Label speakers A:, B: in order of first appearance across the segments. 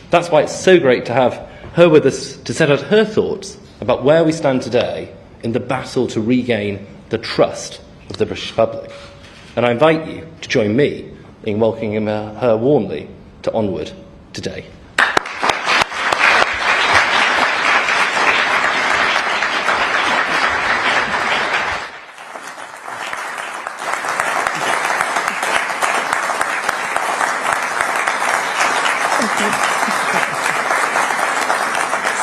A: That's why it's so great to have her with us to set out her thoughts about where we stand today in the battle to regain the trust of the British public. And I invite you to join me in welcoming her warmly to Onward today.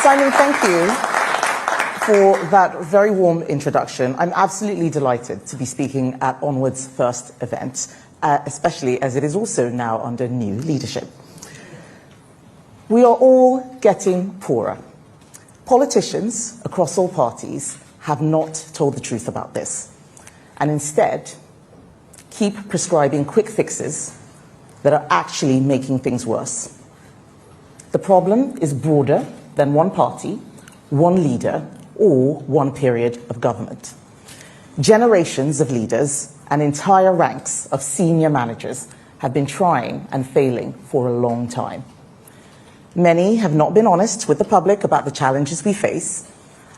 B: Simon, thank you for that very warm introduction. I'm absolutely delighted to be speaking at Onward's first event, especially as it is also now under new leadership. We are all getting poorer. Politicians across all parties have not told the truth about this, and instead keep prescribing quick fixes that are actually making things worse. The problem is broader than one party, one leader, or one period of government. Generations of leaders and entire ranks of senior managers have been trying and failing for a long time. Many have not been honest with the public about the challenges we face,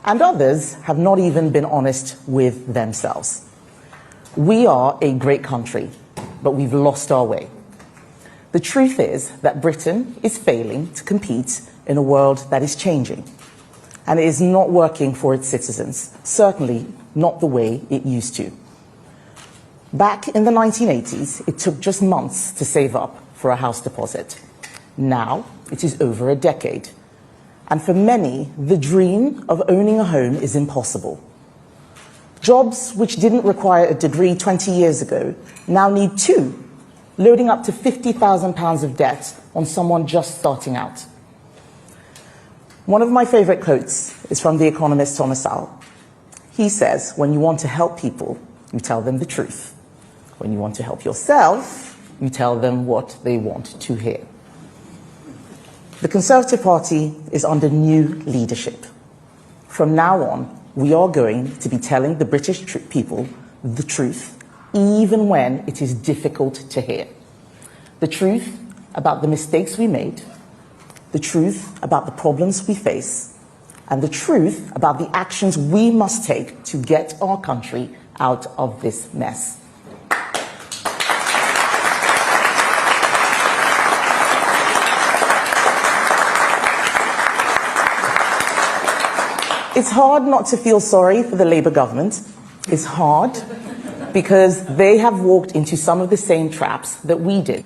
B: and others have not even been honest with themselves. We are a great country, but we've lost our way. The truth is that Britain is failing to compete in a world that is changing, and it is not working for its citizens, certainly not the way it used to. Back in the 1980s, it took just months to save up for a house deposit. Now, it is over a decade. And for many, the dream of owning a home is impossible. Jobs which didn't require a degree 20 years ago now need two, loading up to £50,000 of debt on someone just starting out. One of my favorite quotes is from the economist Thomas Sowell. He says, when you want to help people, you tell them the truth. When you want to help yourself, you tell them what they want to hear. The Conservative Party is under new leadership. From now on, we are going to be telling the British people the truth, even when it is difficult to hear. The truth about the mistakes we made, the truth about the problems we face, and the truth about the actions we must take to get our country out of this mess. It's hard not to feel sorry for the Labour government. It's hard because they have walked into some of the same traps that we did,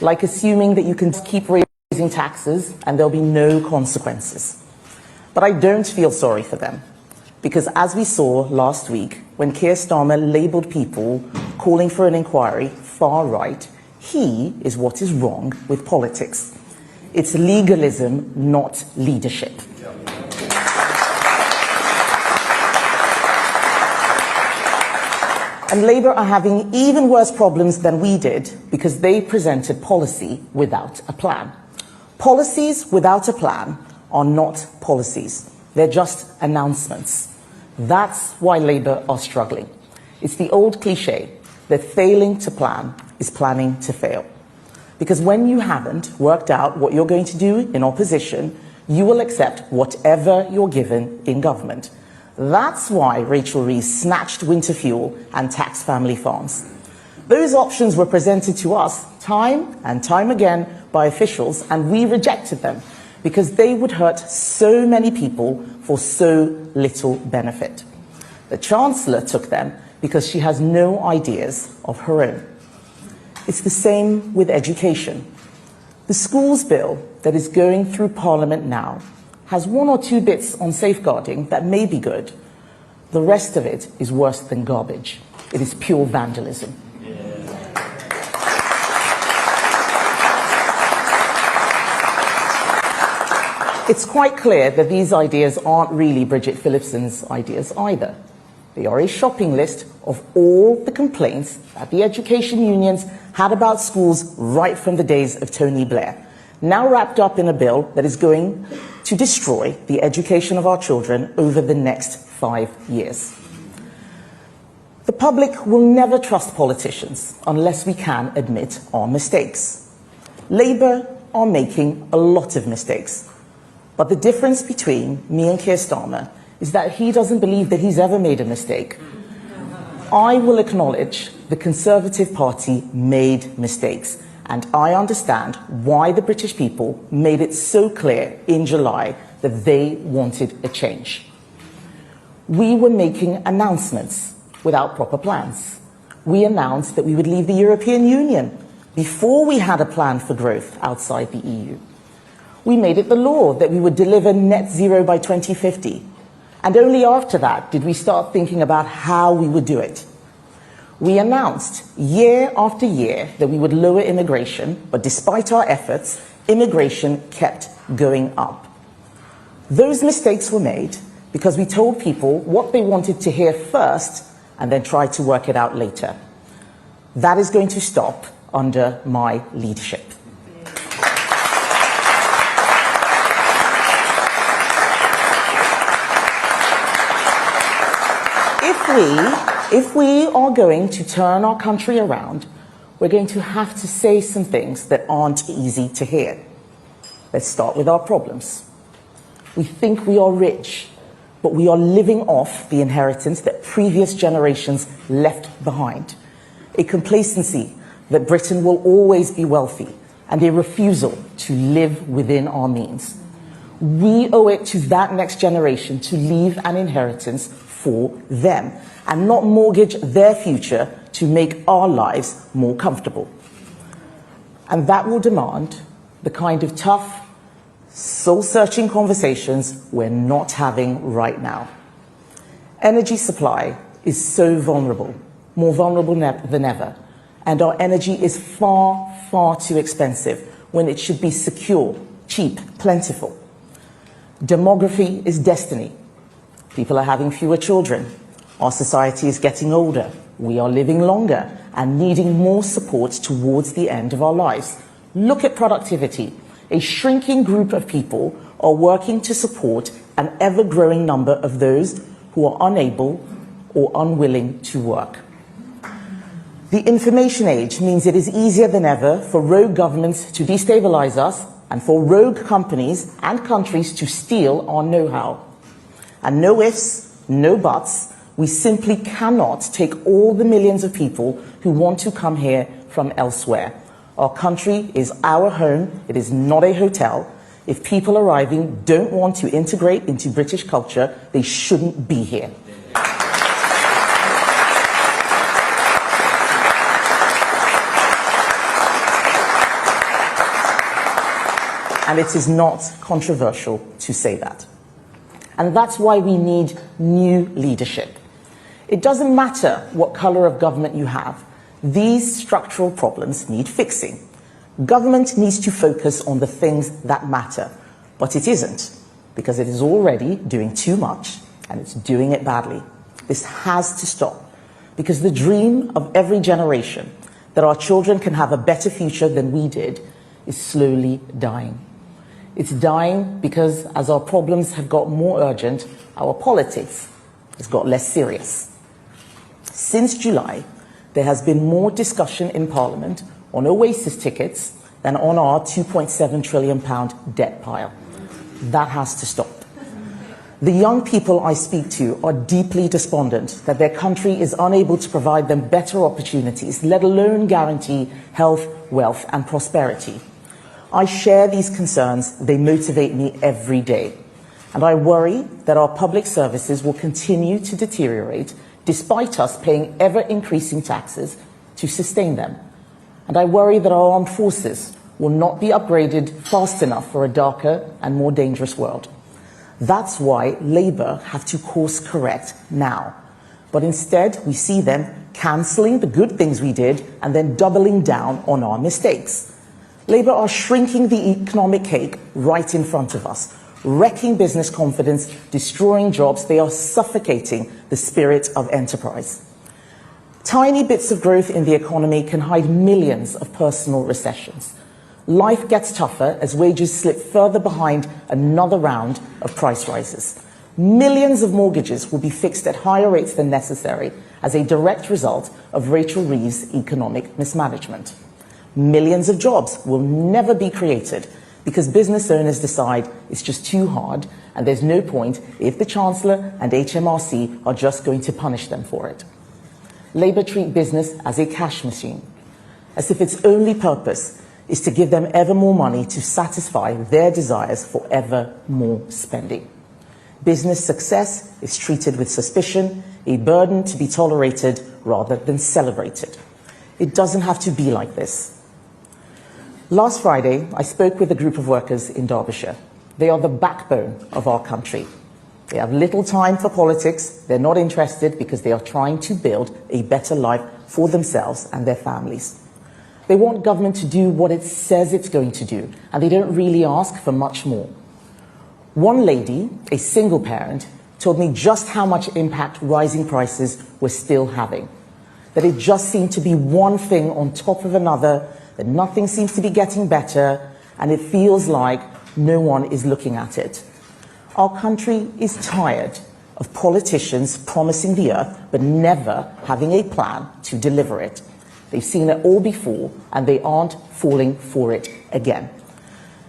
B: like assuming that you can keep raising taxes and there'll be no consequences. But I don't feel sorry for them, because as we saw last week, when Keir Starmer labelled people calling for an inquiry far right, he is what is wrong with politics. It's legalism, not leadership. And Labour are having even worse problems than we did because they presented policy without a plan. Policies without a plan are not policies. They're just announcements. That's why Labour are struggling. It's the old cliche that failing to plan is planning to fail. Because when you haven't worked out what you're going to do in opposition, you will accept whatever you're given in government. That's why Rachel Reeves snatched winter fuel and taxed family farms. Those options were presented to us time and time again by officials, and we rejected them because they would hurt so many people for so little benefit. The Chancellor took them because she has no ideas of her own. It's the same with education. The schools bill that is going through Parliament now has one or two bits on safeguarding that may be good. The rest of it is worse than garbage. It is pure vandalism. It's quite clear that these ideas aren't really Bridget Phillipson's ideas either. They are a shopping list of all the complaints that the education unions had about schools right from the days of Tony Blair, now wrapped up in a bill that is going to destroy the education of our children over the next 5 years. The public will never trust politicians unless we can admit our mistakes. Labour are making a lot of mistakes. But the difference between me and Keir Starmer is that he doesn't believe that he's ever made a mistake. I will acknowledge the Conservative Party made mistakes, and I understand why the British people made it so clear in July that they wanted a change. We were making announcements without proper plans. We announced that we would leave the European Union before we had a plan for growth outside the EU. We made it the law that we would deliver net zero by 2050. And only after that did we start thinking about how we would do it. We announced year after year that we would lower immigration, but despite our efforts, immigration kept going up. Those mistakes were made because we told people what they wanted to hear first and then tried to work it out later. That is going to stop under my leadership. If we are going to turn our country around, we're going to have to say some things that aren't easy to hear. Let's start with our problems. We think we are rich, but we are living off the inheritance that previous generations left behind. A complacency that Britain will always be wealthy, and a refusal to live within our means. We owe it to that next generation to leave an inheritance for them and not mortgage their future to make our lives more comfortable. And that will demand the kind of tough, soul-searching conversations we're not having right now. Energy supply is so vulnerable, more vulnerable than ever, and our energy is far, far too expensive when it should be secure, cheap, plentiful. Demography is destiny. People are having fewer children. Our society is getting older. We are living longer and needing more support towards the end of our lives. Look at productivity. A shrinking group of people are working to support an ever-growing number of those who are unable or unwilling to work. The information age means it is easier than ever for rogue governments to destabilize us and for rogue companies and countries to steal our know-how. And no ifs, no buts, we simply cannot take all the millions of people who want to come here from elsewhere. Our country is our home, it is not a hotel. If people arriving don't want to integrate into British culture, they shouldn't be here. And it is not controversial to say that. And that's why we need new leadership. It doesn't matter what colour of government you have. These structural problems need fixing. Government needs to focus on the things that matter. But it isn't, because it is already doing too much, and it's doing it badly. This has to stop, because the dream of every generation that our children can have a better future than we did is slowly dying. It's dying because as our problems have got more urgent, our politics has got less serious. Since July, there has been more discussion in Parliament on Oasis tickets than on our £2.7 trillion debt pile. That has to stop. The young people I speak to are deeply despondent that their country is unable to provide them better opportunities, let alone guarantee health, wealth, and prosperity. I share these concerns. They motivate me every day. And I worry that our public services will continue to deteriorate despite us paying ever-increasing taxes to sustain them. And I worry that our armed forces will not be upgraded fast enough for a darker and more dangerous world. That's why Labour have to course correct now. But instead, we see them cancelling the good things we did and then doubling down on our mistakes. Labour are shrinking the economic cake right in front of us, wrecking business confidence, destroying jobs. They are suffocating the spirit of enterprise. Tiny bits of growth in the economy can hide millions of personal recessions. Life gets tougher as wages slip further behind another round of price rises. Millions of mortgages will be fixed at higher rates than necessary as a direct result of Rachel Reeves' economic mismanagement. Millions of jobs will never be created because business owners decide it's just too hard and there's no point if the Chancellor and HMRC are just going to punish them for it. Labour treat business as a cash machine, as if its only purpose is to give them ever more money to satisfy their desires for ever more spending. Business success is treated with suspicion, a burden to be tolerated rather than celebrated. It doesn't have to be like this. Last Friday, I spoke with a group of workers in Derbyshire. They are the backbone of our country. They have little time for politics. They're not interested because they are trying to build a better life for themselves and their families. They want government to do what it says it's going to do, and they don't really ask for much more. One lady, a single parent, told me just how much impact rising prices were still having. That it just seemed to be one thing on top of another, that nothing seems to be getting better, and it feels like no one is looking at it. Our country is tired of politicians promising the earth but never having a plan to deliver it. They've seen it all before and they aren't falling for it again.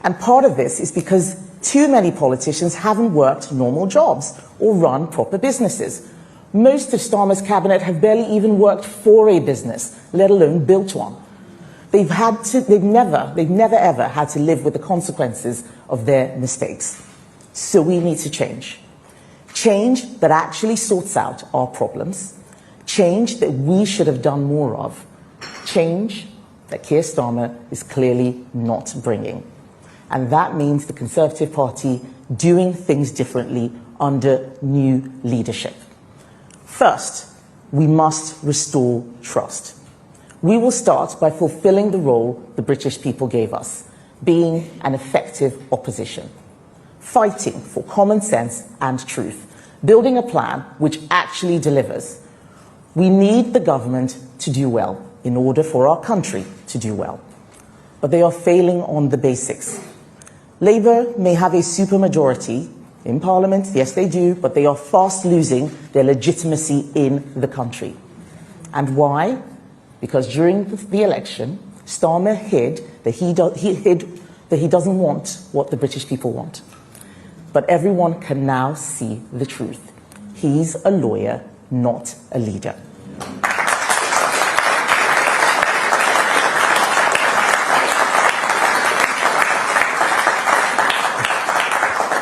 B: And part of this is because too many politicians haven't worked normal jobs or run proper businesses. Most of Starmer's cabinet have barely even worked for a business, let alone built one. They've never ever had to live with the consequences of their mistakes. So we need to change. Change that actually sorts out our problems. Change that we should have done more of. Change that Keir Starmer is clearly not bringing. And that means the Conservative Party doing things differently under new leadership. First, we must restore trust. We will start by fulfilling the role the British people gave us, being an effective opposition, fighting for common sense and truth, building a plan which actually delivers. We need the government to do well in order for our country to do well. But they are failing on the basics. Labour may have a supermajority in Parliament, yes they do, but they are fast losing their legitimacy in the country. And why? Because during the election, Starmer hid that he doesn't want what the British people want. But everyone can now see the truth. He's a lawyer, not a leader.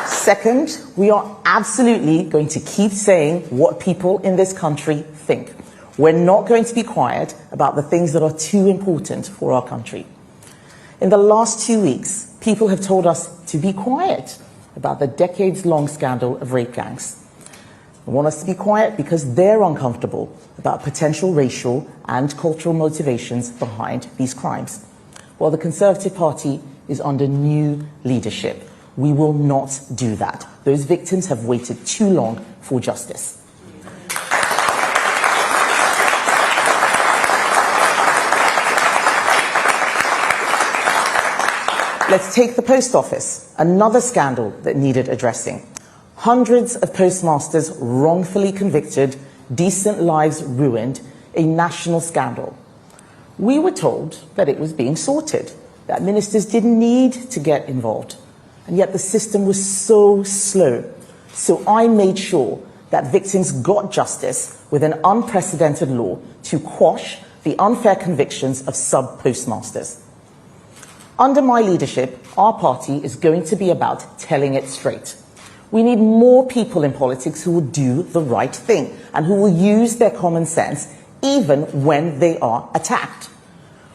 B: Second, we are absolutely going to keep saying what people in this country think. We're not going to be quiet about the things that are too important for our country. In the last 2 weeks, people have told us to be quiet about the decades-long scandal of rape gangs. They want us to be quiet because they're uncomfortable about potential racial and cultural motivations behind these crimes. While the Conservative Party is under new leadership, we will not do that. Those victims have waited too long for justice. Let's take the post office, another scandal that needed addressing. Hundreds of postmasters wrongfully convicted, decent lives ruined, a national scandal. We were told that it was being sorted, that ministers didn't need to get involved. And yet the system was so slow. So I made sure that victims got justice with an unprecedented law to quash the unfair convictions of sub-postmasters. Under my leadership, our party is going to be about telling it straight. We need more people in politics who will do the right thing and who will use their common sense even when they are attacked.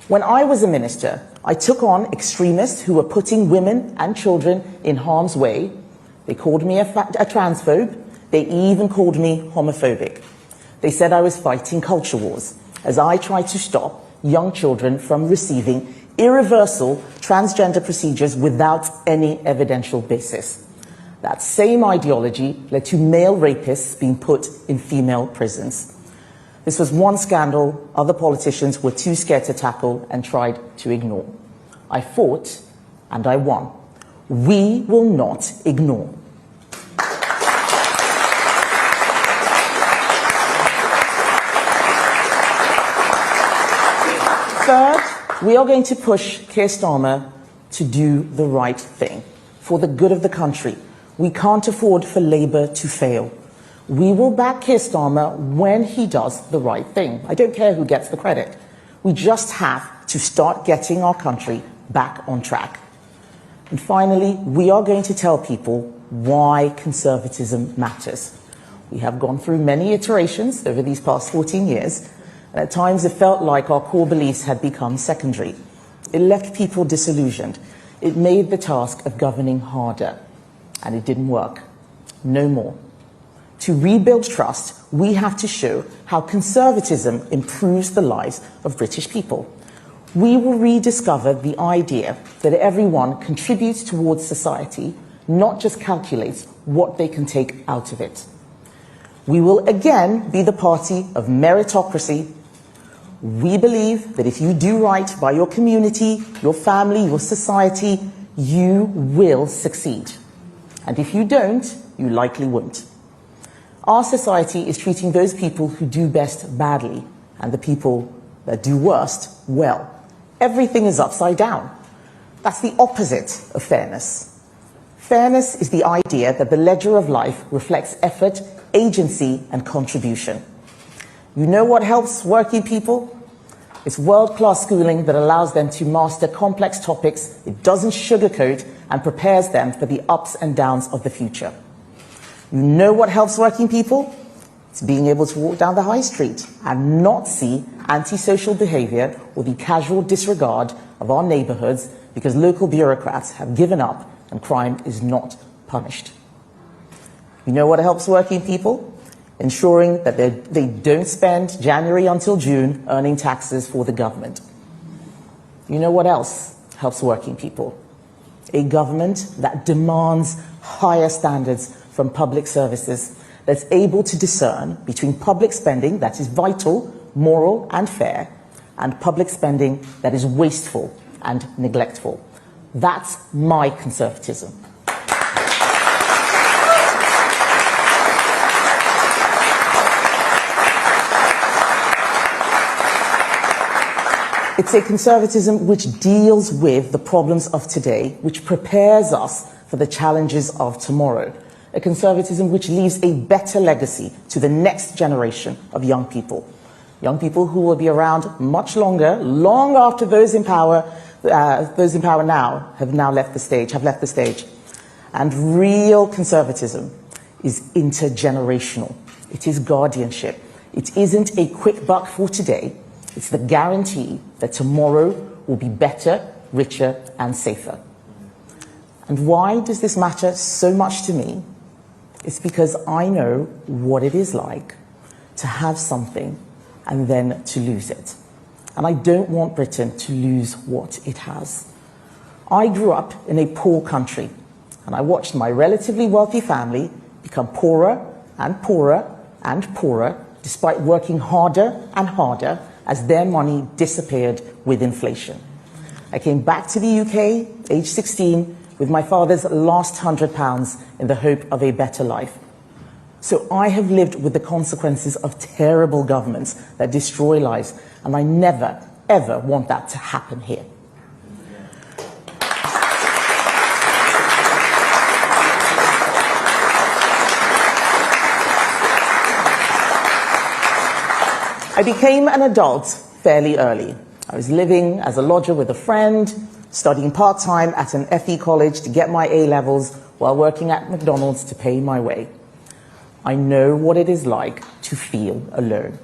B: When I was a minister, I took on extremists who were putting women and children in harm's way. They called me a transphobe. They even called me homophobic. They said I was fighting culture wars as I tried to stop young children from receiving irreversible transgender procedures without any evidential basis. That same ideology led to male rapists being put in female prisons. This was one scandal other politicians were too scared to tackle and tried to ignore. I fought and I won. We will not ignore. Third, We are going to push Keir Starmer to do the right thing for the good of the country. We can't afford for Labour to fail. We will back Keir Starmer when he does the right thing. I don't care who gets the credit. We just have to start getting our country back on track. And finally, we are going to tell people why conservatism matters. We have gone through many iterations over these past 14 years, and at times it felt like our core beliefs had become secondary. It left people disillusioned. It made the task of governing harder, and it didn't work. No more. To rebuild trust, we have to show how conservatism improves the lives of British people. We will rediscover the idea that everyone contributes towards society, not just calculates what they can take out of it. We will again be the party of meritocracy. We believe that if you do right by your community, your family, your society, you will succeed. And if you don't, you likely won't. Our society is treating those people who do best badly and the people that do worst well. Everything is upside down. That's the opposite of fairness. Fairness is the idea that the ledger of life reflects effort, agency, and contribution. You know what helps working people? It's world-class schooling that allows them to master complex topics. It doesn't sugarcoat and prepares them for the ups and downs of the future. You know what helps working people? It's being able to walk down the high street and not see antisocial behaviour or the casual disregard of our neighbourhoods because local bureaucrats have given up and crime is not punished. You know what helps working people? Ensuring that they don't spend January until June earning taxes for the government. You know what else helps working people? A government that demands higher standards from public services, that's able to discern between public spending that is vital, moral and fair, and public spending that is wasteful and neglectful. That's my conservatism. It's a conservatism which deals with the problems of today, which prepares us for the challenges of tomorrow. A conservatism which leaves a better legacy to the next generation of young people who will be around much longer, long after those in power now have left the stage. And real conservatism is intergenerational. It is guardianship. It isn't a quick buck for today. It's the guarantee that tomorrow will be better, richer, and safer. And why does this matter so much to me? It's because I know what it is like to have something and then to lose it. And I don't want Britain to lose what it has. I grew up in a poor country, and I watched my relatively wealthy family become poorer and poorer and poorer, despite working harder and harder as their money disappeared with inflation. I came back to the UK, age 16, with my father's last £100 in the hope of a better life. So I have lived with the consequences of terrible governments that destroy lives, and I never, ever want that to happen here. I became an adult fairly early. I was living as a lodger with a friend, studying part-time at an FE college to get my A-levels while working at McDonald's to pay my way. I know what it is like to feel alone.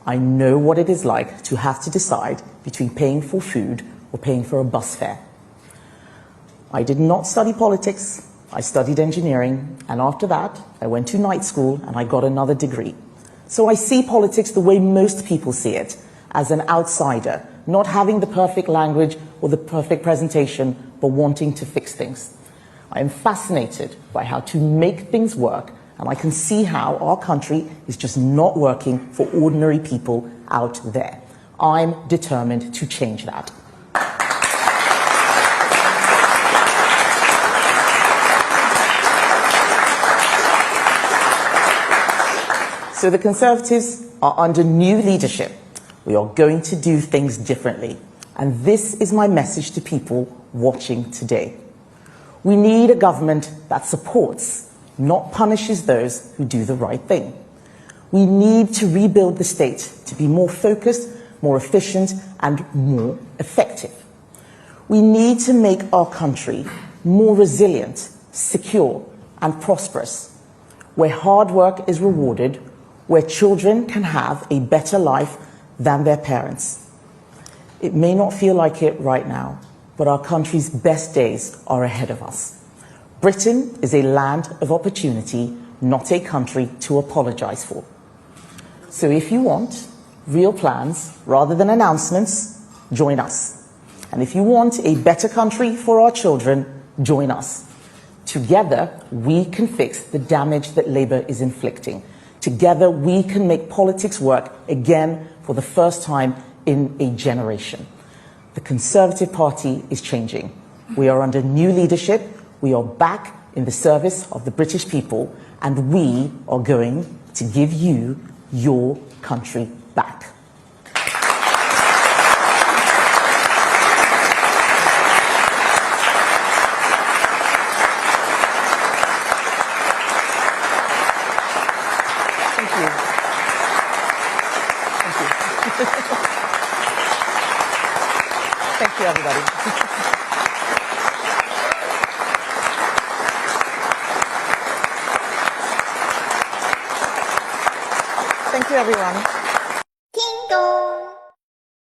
B: I know what it is like to have to decide between paying for food or paying for a bus fare. I did not study politics. I studied engineering, and after that, I went to night school and I got another degree. So I see politics the way most people see it, as an outsider, not having the perfect language or the perfect presentation, but wanting to fix things. I am fascinated by how to make things work, and I can see how our country is just not working for ordinary people out there. I'm determined to change that. So the Conservatives are under new leadership. We are going to do things differently. And this is my message to people watching today. We need a government that supports, not punishes those who do the right thing. We need to rebuild the state to be more focused, more efficient, and more effective. We need to make our country more resilient, secure, and prosperous, where hard work is rewarded, where children can have a better life than their parents. It may not feel like it right now, but our country's best days are ahead of us. Britain is a land of opportunity, not a country to apologise for. So if you want real plans rather than announcements, join us. And if you want a better country for our children, join us. Together, we can fix the damage that Labour is inflicting. Together, we can make politics work again for the first time in a generation. The Conservative Party is changing. We are under new leadership. We are back in the service of the British people, and we are going to give you your country back. Thank you. Thank you. Thank you, everybody. Thank you, everyone.